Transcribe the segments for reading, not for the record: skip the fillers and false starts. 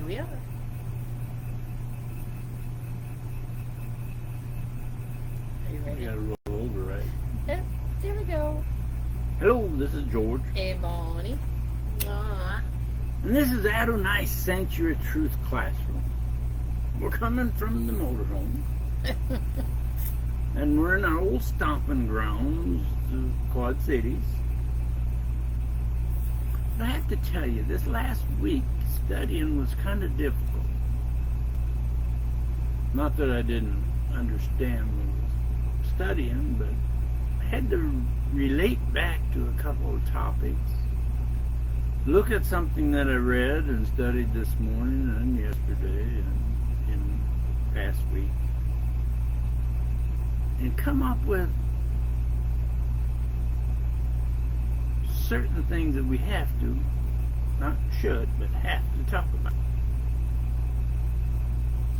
we are. Are you We ready? gotta roll over, right? Yep, there we go. Hello, this is George. Hey, Bonnie. Aw. And this is Adonai Sanctuary Truth Classroom. We're coming from the motorhome. And we're in our old stomping grounds, the Quad Cities. But I have to tell you, this last week, studying was kind of difficult. Not that I didn't understand what I was studying, but I had to relate back to a couple of topics. Look at something that I read and studied this morning and yesterday and in past week. And come up with certain things that we have to, not should, but have to talk about.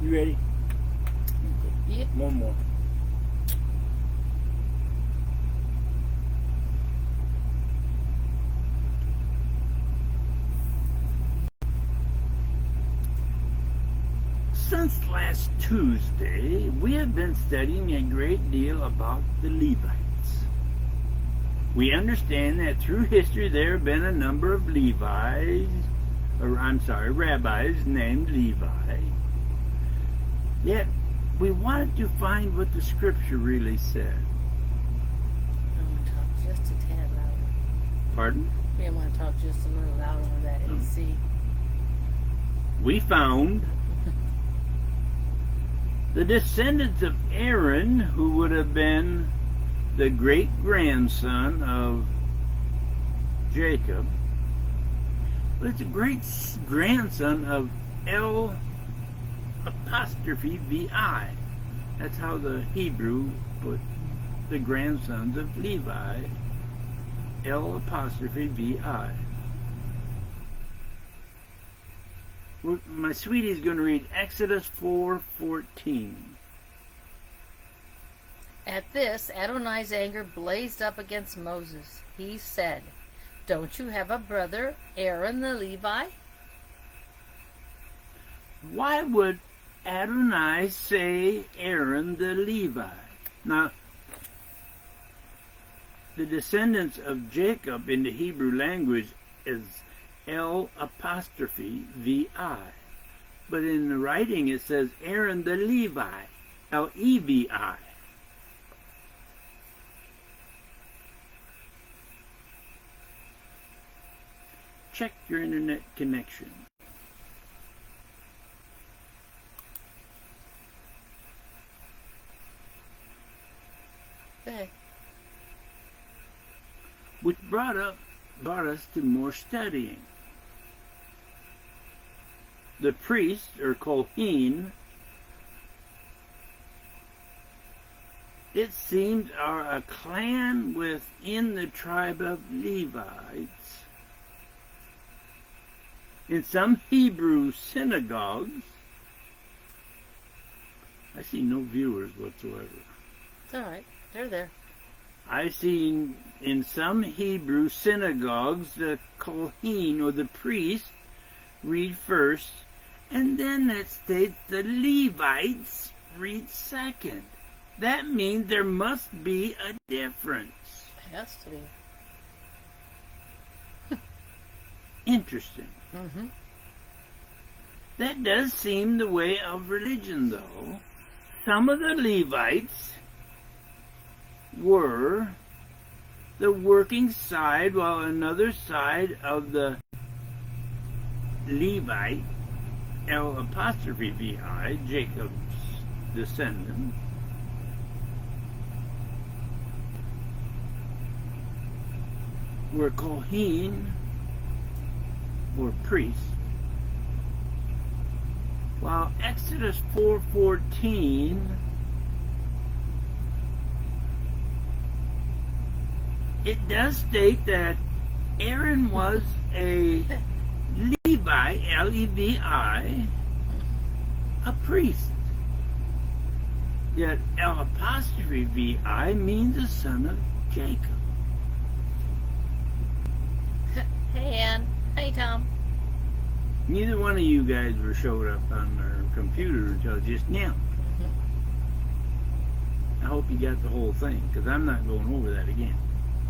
You ready? Yep. One more. Since last Tuesday, we have been studying a great deal about the Levites. We understand that through history there have been a number of rabbis named Levi. Yet, we wanted to find what the scripture really said. I'm going to talk just a tad louder. Pardon? We want to talk just a little louder with that AC. We found the descendants of Aaron, who would have been the great-grandson of Jacob, but it's a great-grandson of El apostrophe V-I. That's how the Hebrew put the grandsons of Levi, El apostrophe V-I. My sweetie's going to read Exodus 4:14. At this, Adonai's anger blazed up against Moses. He said, "Don't you have a brother, Aaron the Levi?" Why would Adonai say Aaron the Levi? Now, the descendants of Jacob in the Hebrew language is L apostrophe V-I. But in the writing it says Aaron the Levi, L-E-V-I. Check your internet connection. Okay. Which brought us to more studying. The priests, or Kohen, it seems are a clan within the tribe of Levites. In some Hebrew synagogues, I see no viewers whatsoever. It's all right. They're there. I've seen in some Hebrew synagogues the Kohen, or the priest, read first, and then it states the Levites read second. That means there must be a difference. It has to be. Interesting. Mm-hmm. That does seem the way of religion, though. Some of the Levites were the working side, while another side of the Levite, L apostrophe V-I, Jacob's descendant, were Kohen, or priests. While Exodus 4:14 it does state that Aaron was a Levi, L-E-V-I, a priest. Yet L apostrophe V-I means the son of Jacob. Hey, Ann. Hey, Tom. Neither one of you guys were showed up on our computer until just now. I hope you got the whole thing, because I'm not going over that again.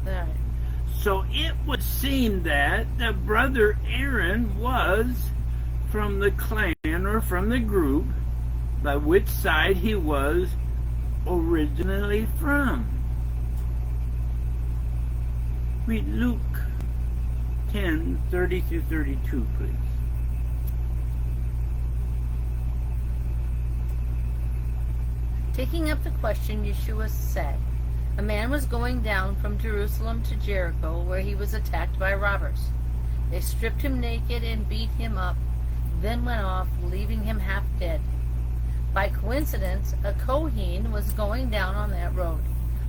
All right. So it would seem that the brother Aaron was from the clan or from the group by which side he was originally from. Read Luke 10:30-32, please. Taking up the question, Yeshua said, a man was going down from Jerusalem to Jericho, where he was attacked by robbers. They stripped him naked and beat him up, then went off, leaving him half dead. By coincidence, a Kohen was going down on that road,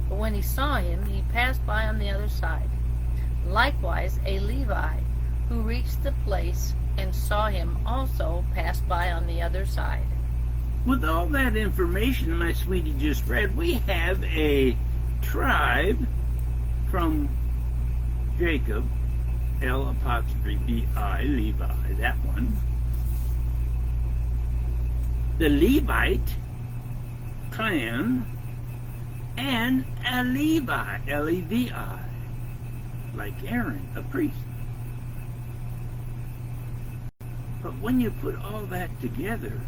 but when he saw him, he passed by on the other side. Likewise, a Levi, who reached the place and saw him, also passed by on the other side. With all that information my sweetie just read, we have a tribe from Jacob, L''B', Levi, that one. The Levite clan, and a Levi, Levi, like Aaron, a priest. But when you put all that together,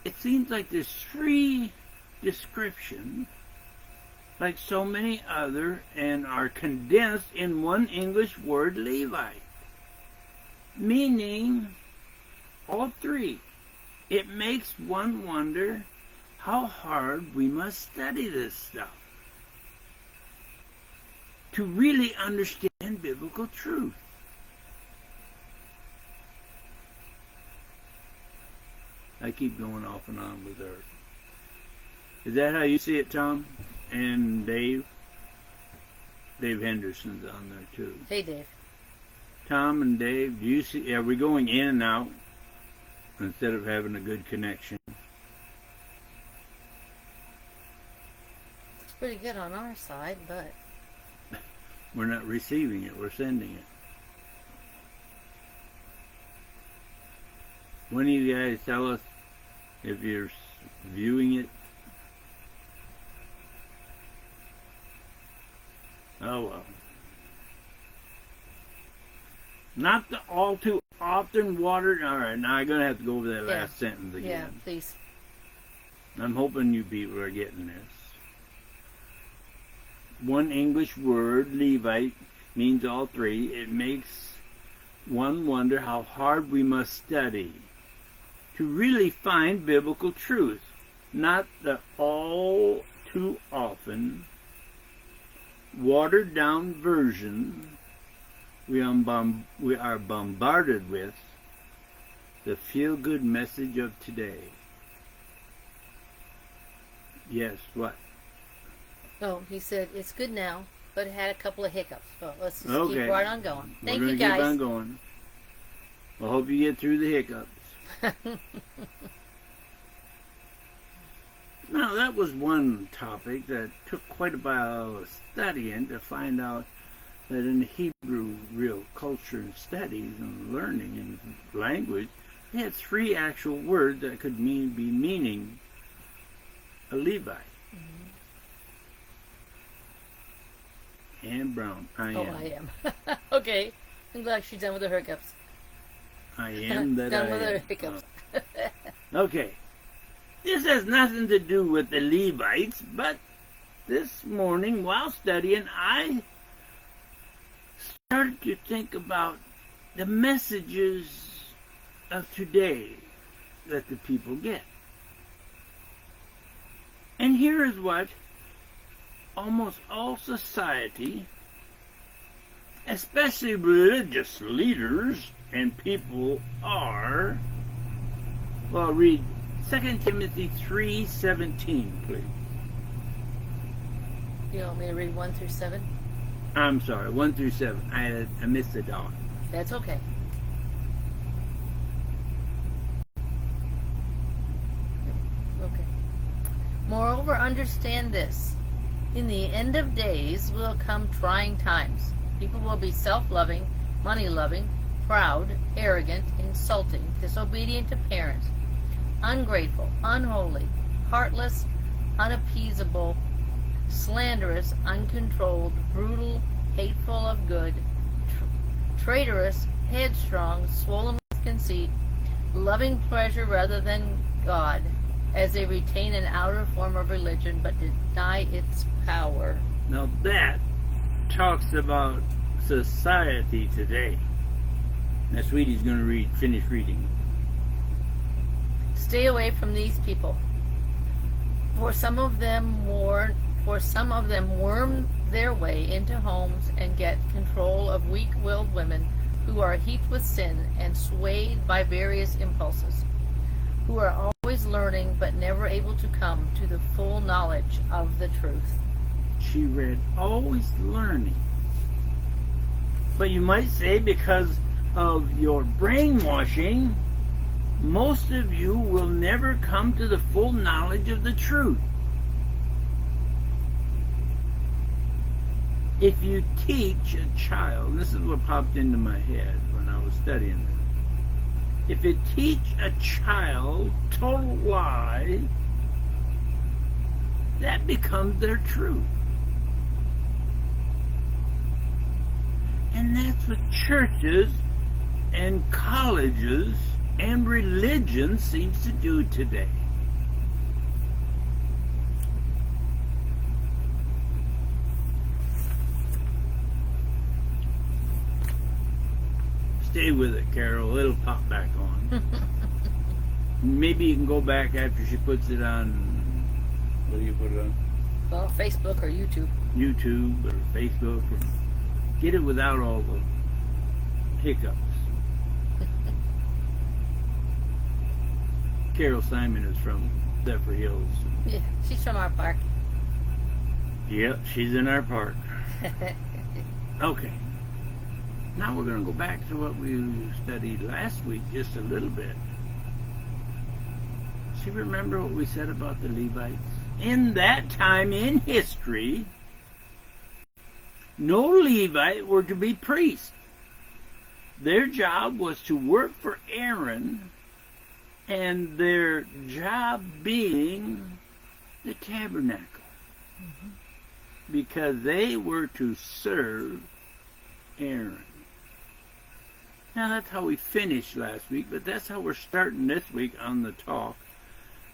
it seems like there's three descriptions, like so many other, and are condensed in one English word, Levite, meaning all three. It makes one wonder how hard we must study this stuff to really understand biblical truth. I keep going off and on with her. Is that how you see it, Tom? And Dave? Dave Henderson's on there too. Hey, Dave. Tom and Dave, do you see, are we going in and out instead of having a good connection? It's pretty good on our side, but We're not receiving it, we're sending it. When do you guys tell us if you're viewing it? Oh well. Not the all too often watered. Alright, now I'm going to have to go over that last sentence again. yeah, please. I'm hoping you people are getting this. One English word, Levite, means all three. It makes one wonder how hard we must study to really find biblical truth, not the all too often watered down version we are bombarded with, the feel-good message of today. Yes, what? Oh, he said, it's good now, but it had a couple of hiccups. So let's just Okay. keep right on going. Thank We're you, gonna guys. keep on going. I hope you get through the hiccups. Now, that was one topic that took quite a while of studying to find out that in the Hebrew real culture and studies and learning and language, they had three actual words that could be meaning a Levi. And Brown. I am. Okay. I'm glad she's done with her hiccups. I am that done I with her am. hiccups. Okay. This has nothing to do with the Levites, but this morning while studying, I started to think about the messages of today that the people get. And here is what almost all society, especially religious leaders and people, are. Well, read 2 Timothy 3:17, please. You want me to read 1 through 7? I'm sorry, 1 through 7. I missed the dot. That's okay. Okay. Moreover, understand this. In the end of days will come trying times. People will be self-loving, money-loving, proud, arrogant, insulting, disobedient to parents, ungrateful, unholy, heartless, unappeasable, slanderous, uncontrolled, brutal, hateful of good, traitorous, headstrong, swollen with conceit, loving pleasure rather than God, as they retain an outer form of religion but deny its power. Now that talks about society today. Now Sweetie's going to finish reading. Stay away from these people, for some of them worm their way into homes and get control of weak-willed women who are heaped with sin and swayed by various impulses, who are always learning but never able to come to the full knowledge of the truth. She read always learning. But you might say because of your brainwashing, most of you will never come to the full knowledge of the truth. If you teach a child, this is what popped into my head when I was studying this. If you teach a child total lie, that becomes their truth. And that's what churches and colleges and religion seems to do today. Stay with it, Carol. It'll pop back on. Maybe you can go back after she puts it on. What do you put it on? Well, Facebook or YouTube. YouTube or Facebook. Or get it without all the hiccups. Carol Simon is from Zephyr Hills. Yeah, she's from our park. Yep, she's in our park. Okay. Now we're going to go back to what we studied last week just a little bit. So you remember what we said about the Levites? In that time in history, no Levite were to be priests. Their job was to work for Aaron, and their job being the tabernacle. Mm-hmm. Because they were to serve Aaron. Now that's how we finished last week, but that's how we're starting this week on the talk.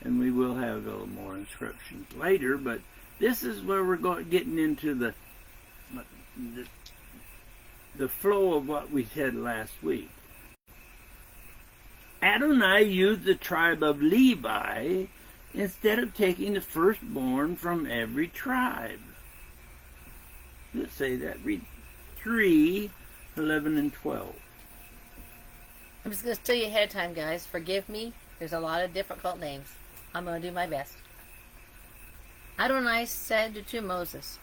And we will have a little more instructions later, but this is where we're getting into the flow of what we said last week. Adonai used the tribe of Levi instead of taking the firstborn from every tribe. Let's say that. Read 3, 11, and 12. I'm just going to tell you ahead of time, guys. Forgive me. There's a lot of difficult names. I'm going to do my best. Adonai said to Moses,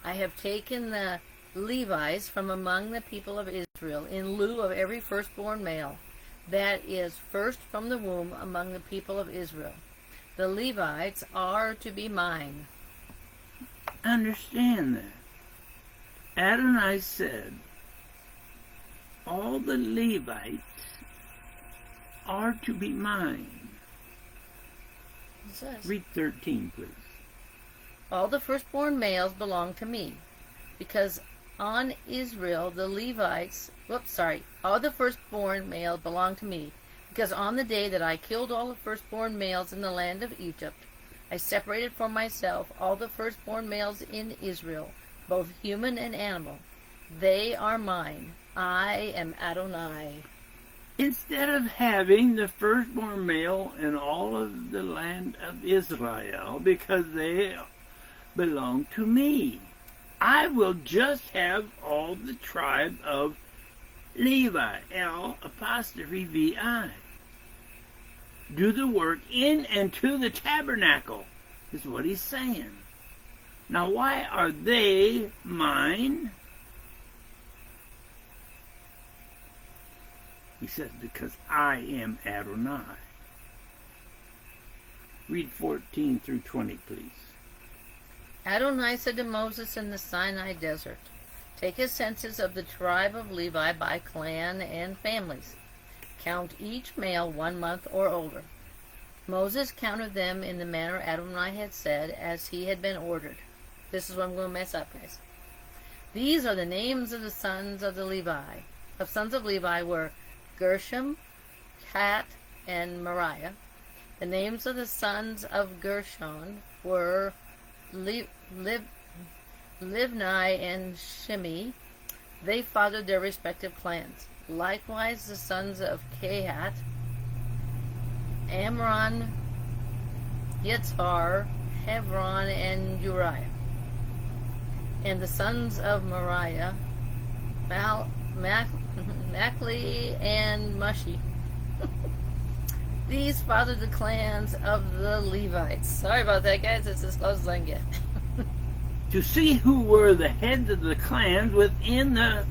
I have taken the Levites from among the people of Israel in lieu of every firstborn male, that is, first from the womb among the people of Israel. The Levites are to be mine. Understand that. Adonai said, all the Levites are to be mine. It says, Read 13, please. all the firstborn males belong to me, because on Israel the Levites, all the firstborn males belong to me, because on the day that I killed all the firstborn males in the land of Egypt, I separated for myself all the firstborn males in Israel, both human and animal. They are mine. I am Adonai. Instead of having the firstborn male in all of the land of Israel, because they belong to me, I will just have all the tribe of Levi, L''vi, do the work in and to the tabernacle, is what he's saying. Now, why are they mine? He says, because I am Adonai. Read 14 through 20, please. Adonai said to Moses in the Sinai desert, Take a census of the tribe of Levi by clan and families. Count each male 1 month or older. Moses counted them in the manner Adonai had said, as he had been ordered. This is what I'm going to mess up, guys. These are the names of the sons of the Levi. Of sons of Levi were Gershom, Kat, and Moriah. The names of the sons of Gershon were Livni and Shimei. They fathered their respective clans. Likewise, the sons of Kehat, Amram, Yitzhar, Hebron, and Uriah. And the sons of Moriah, Machli and Mushi. These fathered the clans of the Levites. Sorry about that, guys. It's as close as I can get. To see who were the heads of the clans within the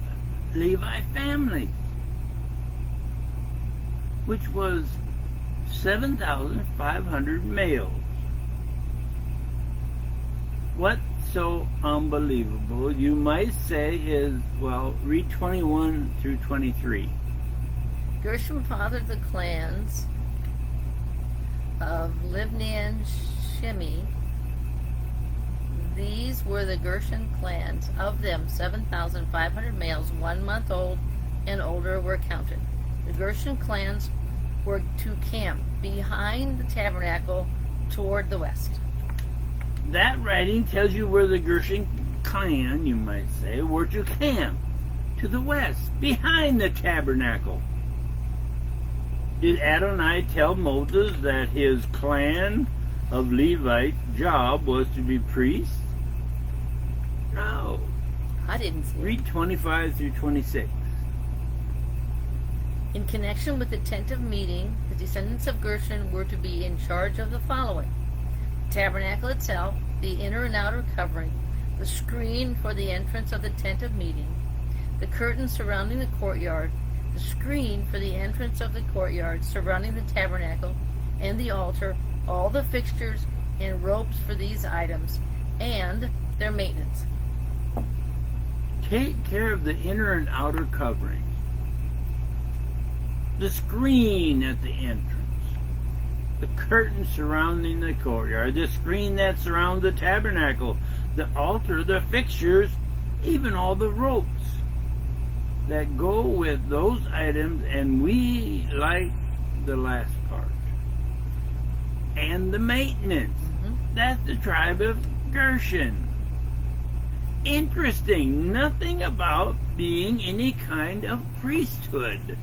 Levi family, which was 7,500 males. What so unbelievable, you might say, is, well, read 21 through 23. Gershom fathered the clans of Livni and Shimei. These were the Gershon clans. Of them, 7,500 males 1 month old and older were counted. The Gershon clans were to camp behind the tabernacle toward the west. That writing tells you where the Gershon clan, you might say, were to camp, to the west, behind the tabernacle. Did Adonai tell Moses that his clan of Levite job was to be priests? No. I didn't see it. Read 25 through 26. In connection with the tent of meeting, the descendants of Gershon were to be in charge of the following: the tabernacle itself, the inner and outer covering, the screen for the entrance of the tent of meeting, the curtain surrounding the courtyard, the screen for the entrance of the courtyard surrounding the tabernacle and the altar, all the fixtures and ropes for these items, and their maintenance. Take care of the inner and outer coverings, the screen at the entrance, the curtain surrounding the courtyard, the screen that surrounds the tabernacle, the altar, the fixtures, even all the ropes that go with those items, and we like the last part. And the maintenance. That's the tribe of Gershon. Interesting. Nothing about being any kind of priesthood.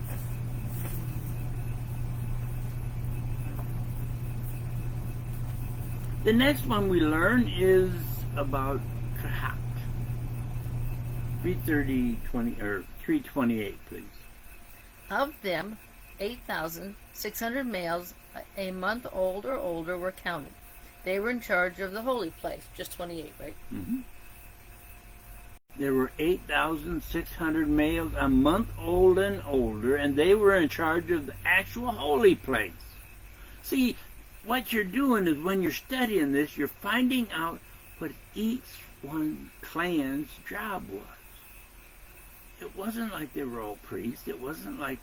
The next one we learn is about Kahat. 328, please. Of them, 8,600 males a month old or older were counted. They were in charge of the holy place. Just 28, right? Mm-hmm. There were 8,600 males a month old and older, and they were in charge of the actual holy place. See, what you're doing is when you're studying this, you're finding out what each one clan's job was. It wasn't like they were all priests. It wasn't like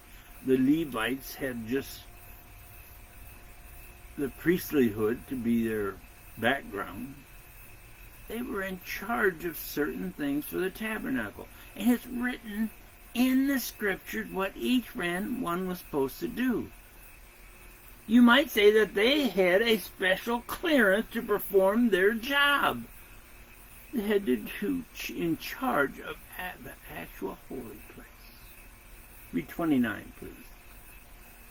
the Levites had just the priestlyhood to be their background. They were in charge of certain things for the tabernacle. And it's written in the scriptures what each one was supposed to do. You might say that they had a special clearance to perform their job. They had to be in charge of the actual holy place. Read 29, please.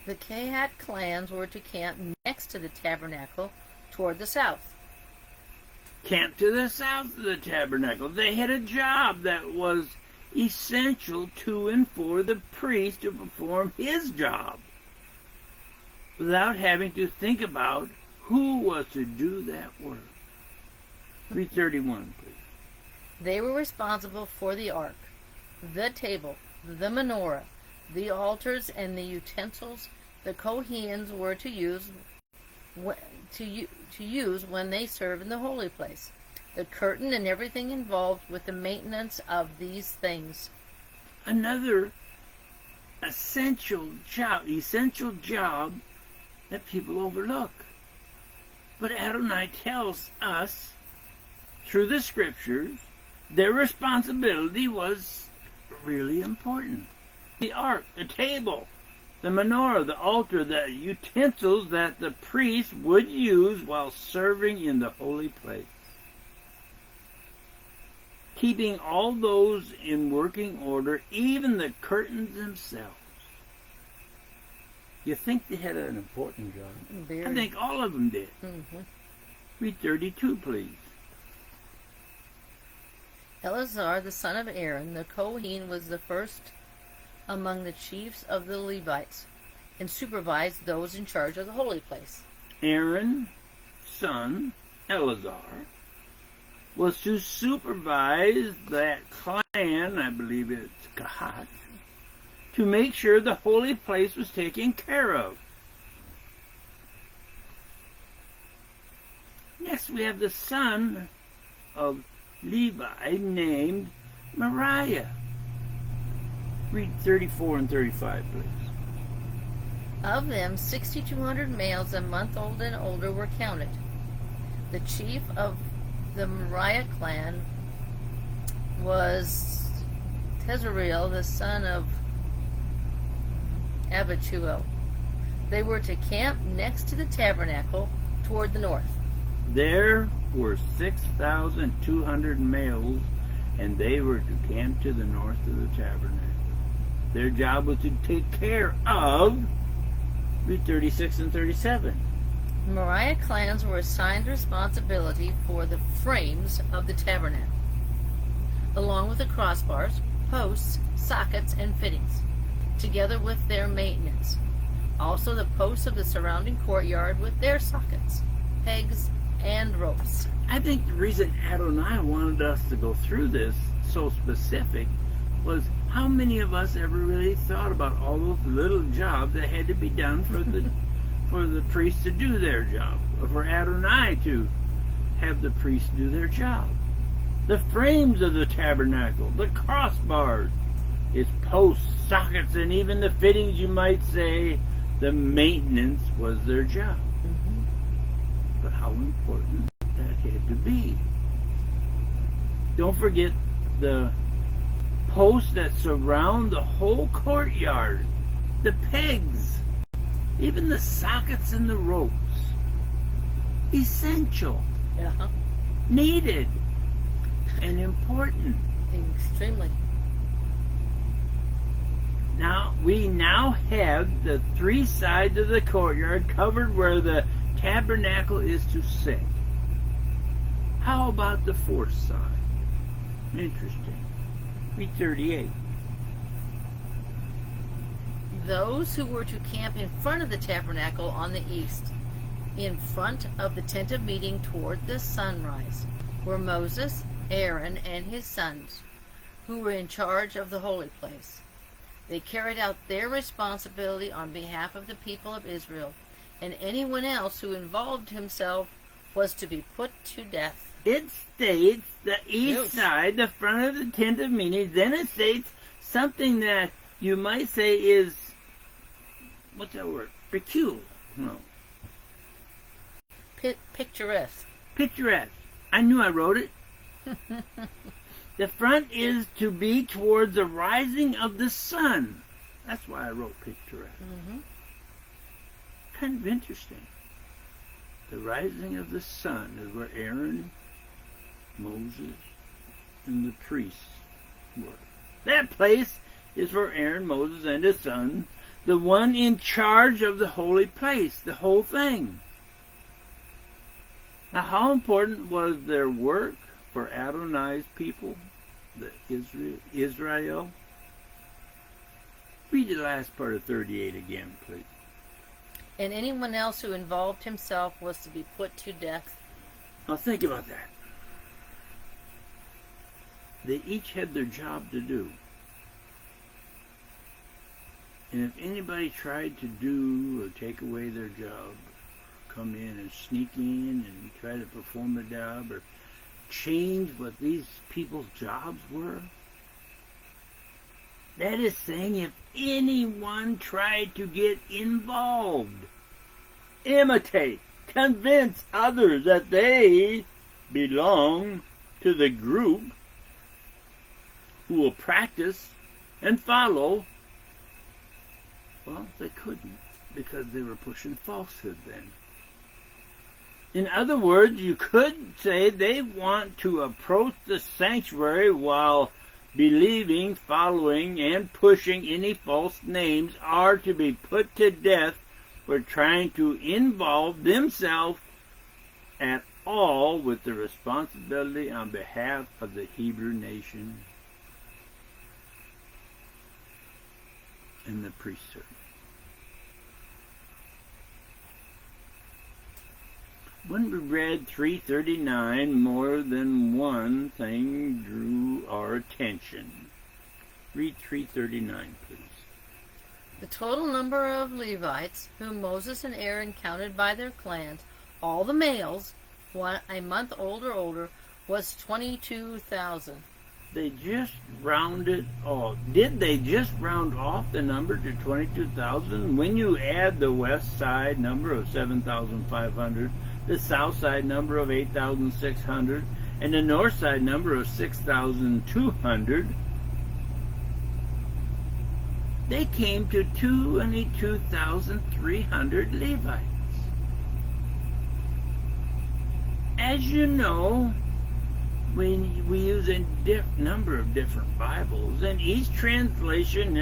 The Kehat clans were to camp next to the tabernacle toward the south. Camp to the south of the tabernacle. They had a job that was essential to and for the priest to perform his job, without having to think about who was to do that work. 331, please. They were responsible for the ark, the table, the menorah, the altars, and the utensils the Kohanim were to use when they serve in the holy place. the curtain and everything involved with the maintenance of these things. Another essential job that people overlook. But Adonai tells us through the scriptures their responsibility was really important. The ark, the table, the menorah, the altar, the utensils that the priest would use while serving in the holy place. Keeping all those in working order, even the curtains themselves. You think they had an important job? Very. I think all of them did. Mm-hmm. Read 32, please. Eleazar, the son of Aaron, the Kohen, was the first among the chiefs of the Levites, and supervised those in charge of the holy place. Aaron's son, Eleazar, was to supervise that clan, I believe it's Kahat, to make sure the holy place was taken care of. Next we have the son of Levi named Moriah. Read 34 and 35, please. Of them, 6,200 males a month old and older were counted. The chief of the Moriah clan was Tezareel, the son of Abituel. They were to camp next to the tabernacle toward the north. There were 6,200 males, and they were to camp to the north of the tabernacle. Their job was to take care of, read 36 and 37. Moriah clans were assigned responsibility for the frames of the tabernacle, along with the crossbars, posts, sockets, and fittings, together with their maintenance. Also the posts of the surrounding courtyard with their sockets, pegs, and ropes. I think the reason Adonai wanted us to go through this so specific was how many of us ever really thought about all those little jobs that had to be done for the priests to do their job, or for Adonai to have the priests do their job. The frames of the tabernacle, the crossbars, its posts, sockets, and even the fittings, you might say, the maintenance was their job. Mm-hmm. But how important that had to be. Don't forget the posts that surround the whole courtyard, the pegs, even the sockets and the ropes. Essential, Yeah, needed, and important. extremely. We now have the three sides of the courtyard covered where the tabernacle is to sit. How about the fourth side? Interesting. Read 38. Those who were to camp in front of the tabernacle on the east, in front of the tent of meeting toward the sunrise, were Moses, Aaron, and his sons, who were in charge of the holy place. They carried out their responsibility on behalf of the people of Israel, and anyone else who involved himself was to be put to death. It states the east Yes. side, the front of the tent of meeting. Then it states something that you might say is, what's that word? Peculiar. No. Picturesque. Picturesque. I knew I wrote it. The front is to be towards the rising of the sun. That's why I wrote picturesque. Mm-hmm. Kind of interesting. The rising of the sun is where Aaron, Moses, and the priests were. That place is for Aaron, Moses, and his son, the one in charge of the holy place, the whole thing. Now, how important was their work for Adonai's people, the Israel? Read the last part of 38 again, please. And anyone else who involved himself was to be put to death. Now think about that. They each had their job to do. And if anybody tried to do or take away their job, come in and sneak in and try to perform the job or change what these people's jobs were? That is saying if anyone tried to get involved, imitate, convince others that they belong to the group who will practice and follow, well, they couldn't because they were pushing falsehood then. In other words, you could say they want to approach the sanctuary while believing, following, and pushing any false names are to be put to death for trying to involve themselves at all with the responsibility on behalf of the Hebrew nation and the priesthood. When we read 339, more than one thing drew our attention. Read 339, please. The total number of Levites whom Moses and Aaron counted by their clans, all the males, a month old or older, was 22,000. They just rounded off. Did they just round off the number to 22,000? When you add the west side number of 7,500, the south side number of 8,600, and the north side number of 6,200, they came to 22,300 Levites. As you know, we use a number of different Bibles, and each translation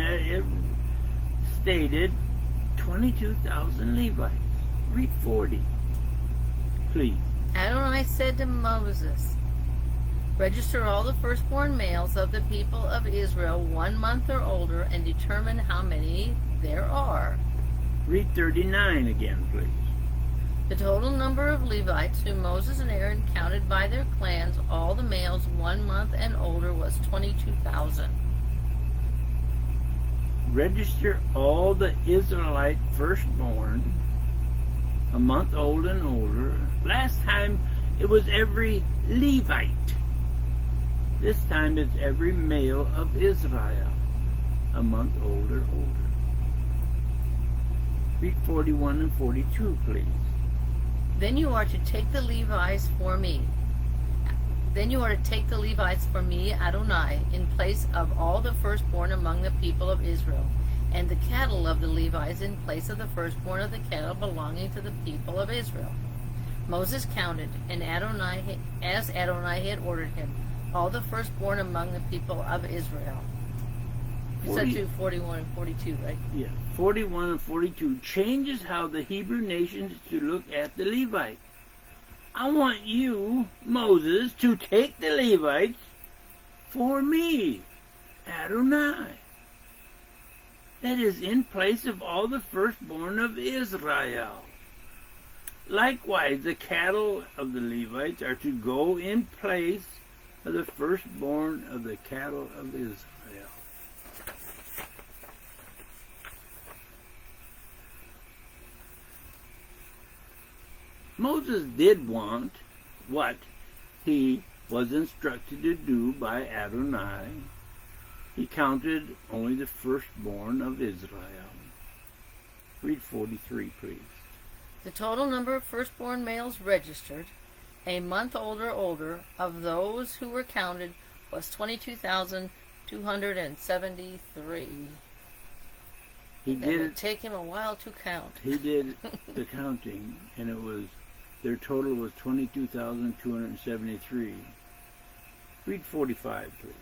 stated 22,000 Levites. Read 40, please. Adonai said to Moses, register all the firstborn males of the people of Israel 1 month or older and determine how many there are. Read 39 again, please. The total number of Levites whom Moses and Aaron counted by their clans, all the males 1 month and older, was 22,000. Register all the Israelite firstborn, a month old and older. Last time it was every Levite. This time it's every male of Israel, a month old or older. Read 41 and 42, please. Then you are to take the Levites for me. Adonai, in place of all the firstborn among the people of Israel, and the cattle of the Levites in place of the firstborn of the cattle belonging to the people of Israel. Moses counted, and as Adonai had ordered him, all the firstborn among the people of Israel. You said to 41 and 42, right? Yeah, 41 and 42 changes how the Hebrew nation is to look at the Levites. I want you, Moses, to take the Levites for me, Adonai. That is in place of all the firstborn of Israel. Likewise, the cattle of the Levites are to go in place of the firstborn of the cattle of Israel. Moses did want what he was instructed to do by Adonai. He counted only the firstborn of Israel. Read 43, please. The total number of firstborn males registered, a month old or older, of those who were counted was 22,273. He did it take him a while to count. He did the counting, and their total was 22,273. Read 45, please.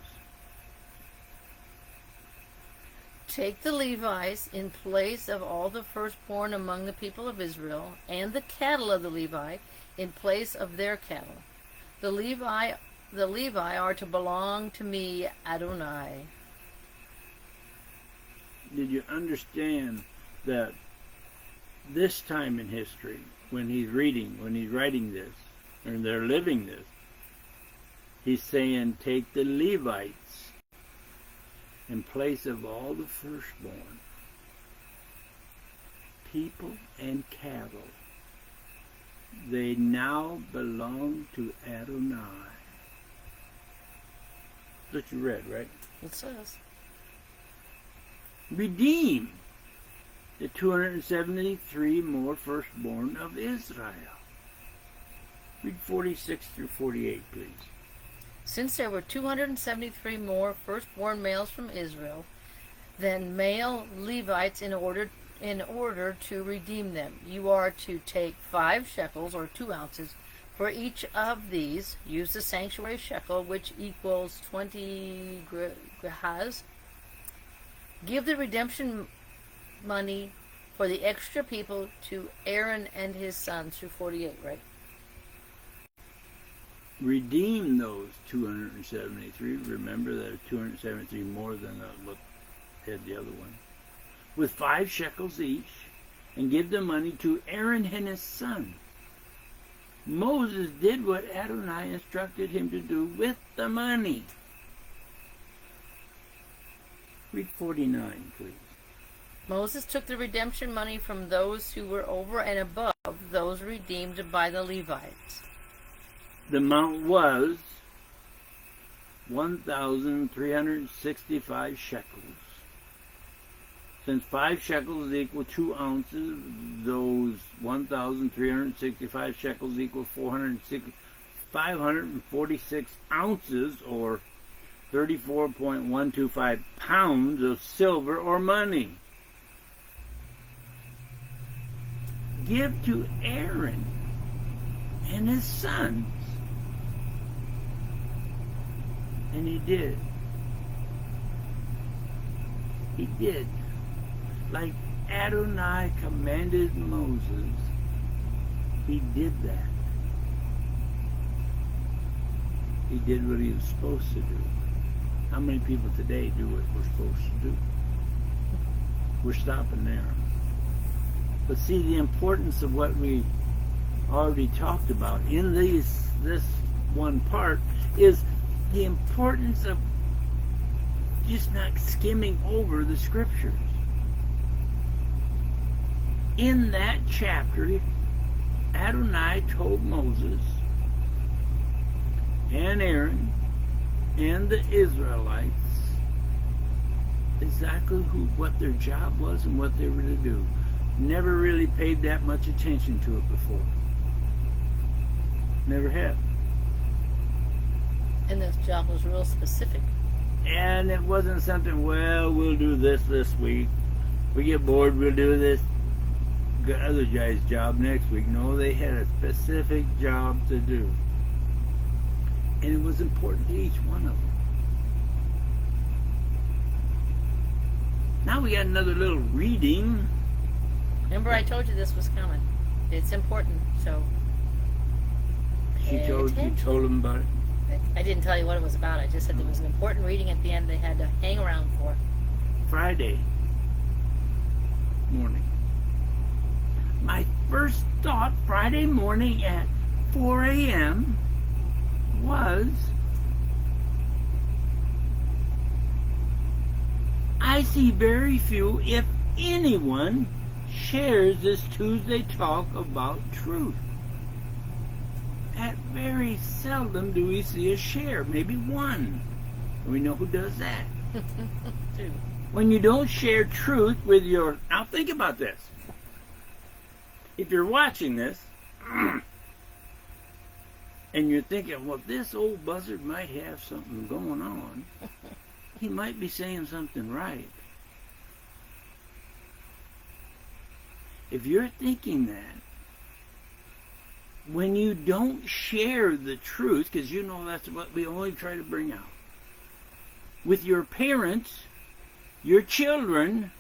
Take the Levites in place of all the firstborn among the people of Israel, and the cattle of the Levi in place of their cattle. The Levi are to belong to me, Adonai. Did you understand that this time in history, when he's writing this, and they're living this, he's saying, take the Levites in place of all the firstborn, people and cattle. They now belong to Adonai. what you read, right? It says. Redeem the 273 more firstborn of Israel. Read 46 through 48, please. Since there were 273 more firstborn males from Israel than male Levites in order to redeem them, you are to take 5 shekels or 2 ounces for each of these. Use the sanctuary shekel, which equals 20 grahas. Give the redemption money for the extra people to Aaron and his sons through 48, right? Redeem those 273. Remember that 273 more than what had the other one. With 5 shekels each, and give the money to Aaron and his son. Moses did what Adonai instructed him to do with the money. Read 49, please. Moses took the redemption money from those who were over and above those redeemed by the Levites. The amount was 1,365 shekels. Since 5 shekels equal 2 ounces, those 1,365 shekels equal 546 ounces, or 34.125 pounds of silver or money. Give to Aaron and his sons. And he did. He did. Like Adonai commanded Moses, he did that. He did what he was supposed to do. How many people today do what we're supposed to do? We're stopping there. But see, the importance of what we already talked about in this one part is the importance of just not skimming over the scriptures. In that chapter, Adonai told Moses and Aaron and the Israelites exactly what their job was and what they were to do. Never really paid that much attention to it before. Never have. And this job was real specific. And it wasn't something, well, we'll do this week. We get bored, we'll do this other guy's job next week. No, they had a specific job to do. And it was important to each one of them. Now we got another little reading. Remember, I told you this was coming. It's important, so. You told them about it? I didn't tell you what it was about. I just said there was an important reading at the end they had to hang around for. Friday morning. My first thought Friday morning at 4 a.m. was, I see very few, if anyone, shares this Tuesday talk about truth. At very seldom do we see a share, maybe one. We know who does that. When you don't share truth with your... Now think about this. If you're watching this, and you're thinking, well, this old buzzard might have something going on. He might be saying something right. If you're thinking that, when you don't share the truth, because you know that's what we only try to bring out, with your parents, your children,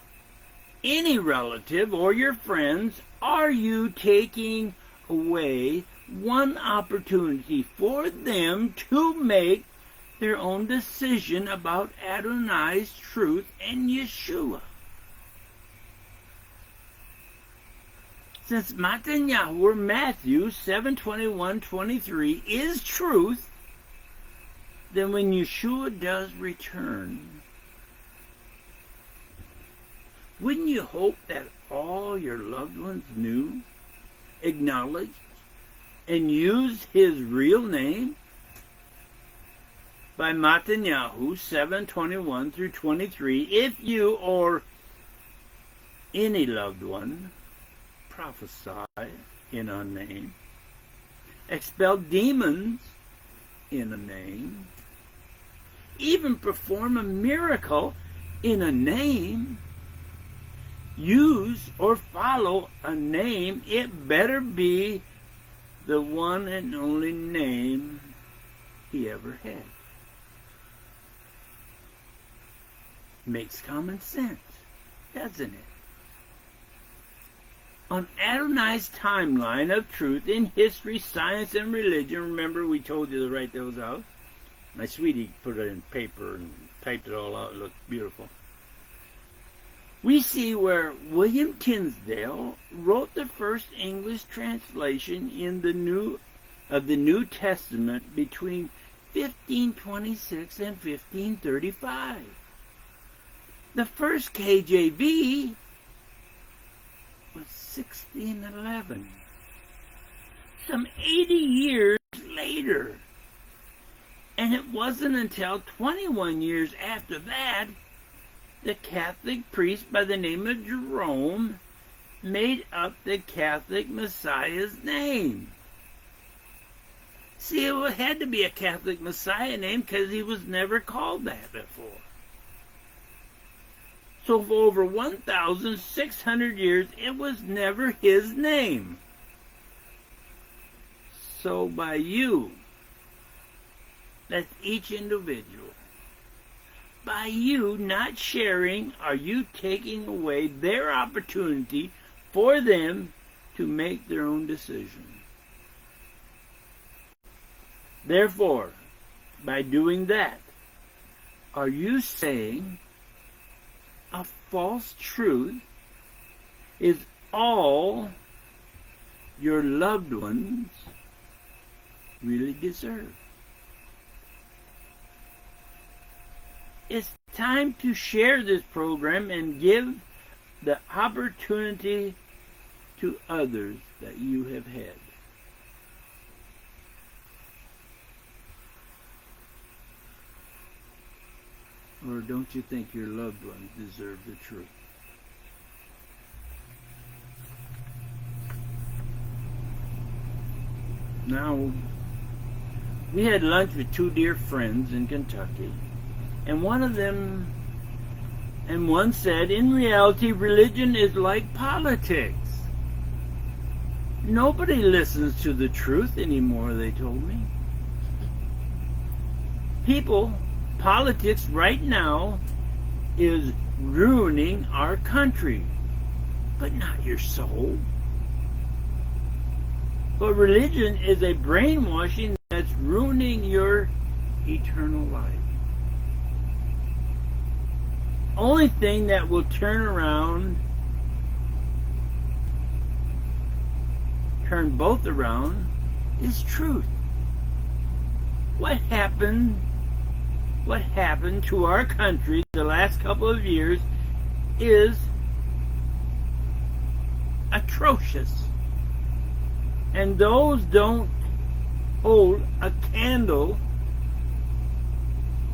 any relative, or your friends, are you taking away one opportunity for them to make their own decision about Adonai's truth and Yeshua? Since Matanyahu, or Matthew 7:21-23 is truth, then when Yeshua does return, wouldn't you hope that all your loved ones knew, acknowledged, and used his real name? by Netanyahu 7:21 through 23. If you or any loved one prophesy in a name, expel demons in a name, even perform a miracle in a name, use or follow a name, it better be the one and only name he ever had. Makes common sense, doesn't it? On Adonai's timeline of truth in history, science, and religion, remember we told you to write those out? My sweetie put it in paper and typed it all out. It looked beautiful. We see where William Tinsdale wrote the first English translation of the New Testament between 1526 and 1535. The first KJV was 1611. Some 80 years later. And it wasn't until 21 years after that the Catholic priest by the name of Jerome made up the Catholic Messiah's name. See, it had to be a Catholic Messiah name because he was never called that before. So for over 1,600 years, it was never his name. So by you, that's each individual, by you not sharing, are you taking away their opportunity for them to make their own decision. Therefore, by doing that, are you saying a false truth is all your loved ones really deserve? It's time to share this program and give the opportunity to others that you have had. Or don't you think your loved ones deserve the truth? Now, we had lunch with two dear friends in Kentucky, and one said, in reality, religion is like politics. Nobody listens to the truth anymore, they told me. Politics right now is ruining our country, but not your soul. But religion is a brainwashing that's ruining your eternal life. Only thing that will turn both around, is truth. What happened to our country the last couple of years is atrocious. And those don't hold a candle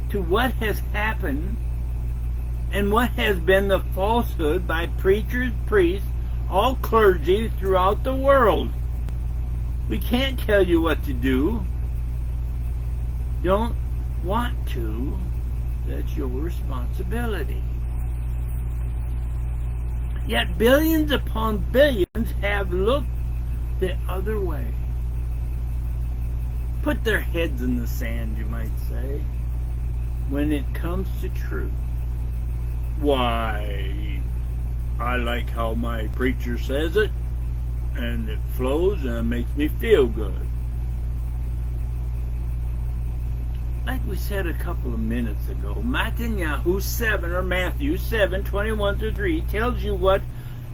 to what has happened and what has been the falsehood by preachers, priests, all clergy throughout the world. We can't tell you what to do. Don't want to. That's your responsibility. Yet billions upon billions have looked the other way. Put their heads in the sand, you might say, when it comes to truth. Why, I like how my preacher says it, and it flows and it makes me feel good. Like we said a couple of minutes ago, Matthew 7:21-3 tells you what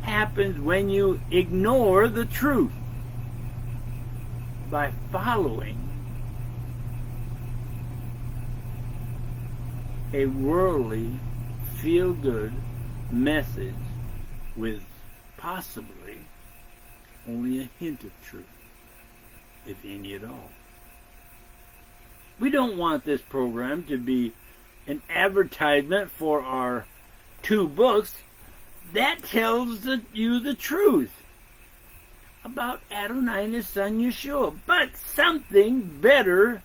happens when you ignore the truth by following a worldly, feel-good message with possibly only a hint of truth, if any at all. We don't want this program to be an advertisement for our 2 books that tells you the truth about Adonai and his son Yeshua. But something better.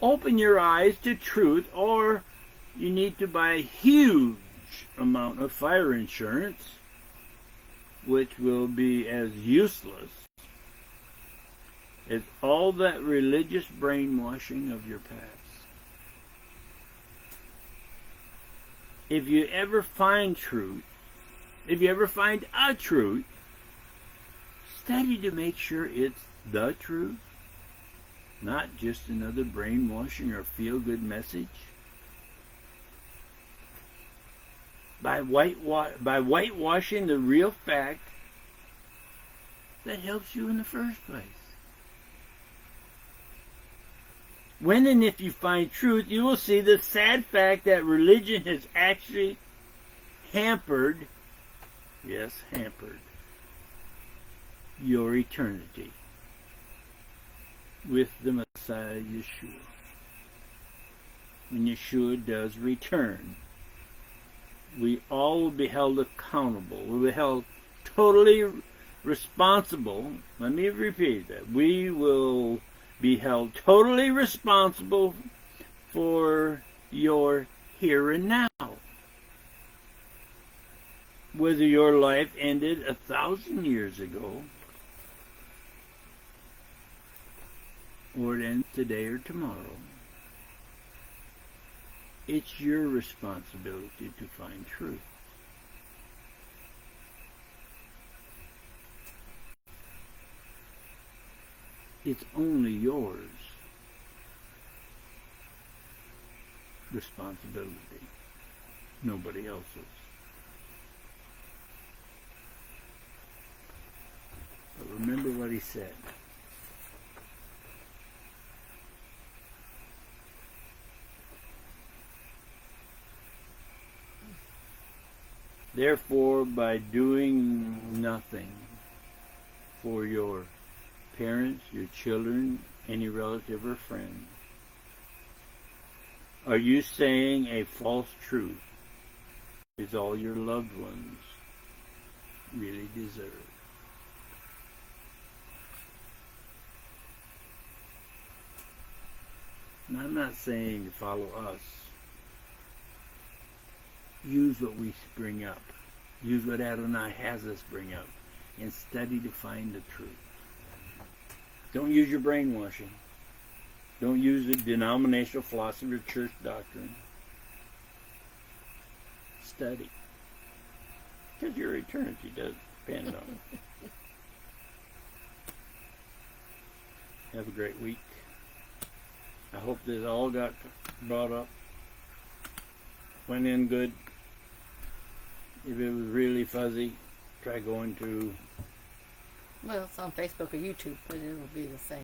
Open your eyes to truth, or you need to buy a huge amount of fire insurance, which will be as useless as all that religious brainwashing of your past. If you ever find truth, if you ever find a truth, study to make sure it's the truth, not just another brainwashing or feel-good message. By whitewashing the real fact that helps you in the first place. When and if you find truth, you will see the sad fact that religion has actually hampered, yes, hampered, your eternity with the Messiah Yeshua. When Yeshua does return, we all will be held accountable. We'll be held totally responsible. Let me repeat that. We will be held totally responsible for your here and now. Whether your life ended 1,000 years ago, or it ends today or tomorrow, it's your responsibility to find truth. It's only yours responsibility, nobody else's. But remember what he said. Therefore, by doing nothing for your parents, your children, any relative or friend, are you saying a false truth is all your loved ones really deserve? And I'm not saying to follow us. Use what we bring up. Use what Adonai has us bring up. And study to find the truth. Don't use your brainwashing. Don't use the denominational philosophy or church doctrine. Study. Because your eternity does depend on it. Have a great week. I hope this all got brought up. Went in good. If it was really fuzzy, try going to... Well, it's on Facebook or YouTube, but it'll be the same.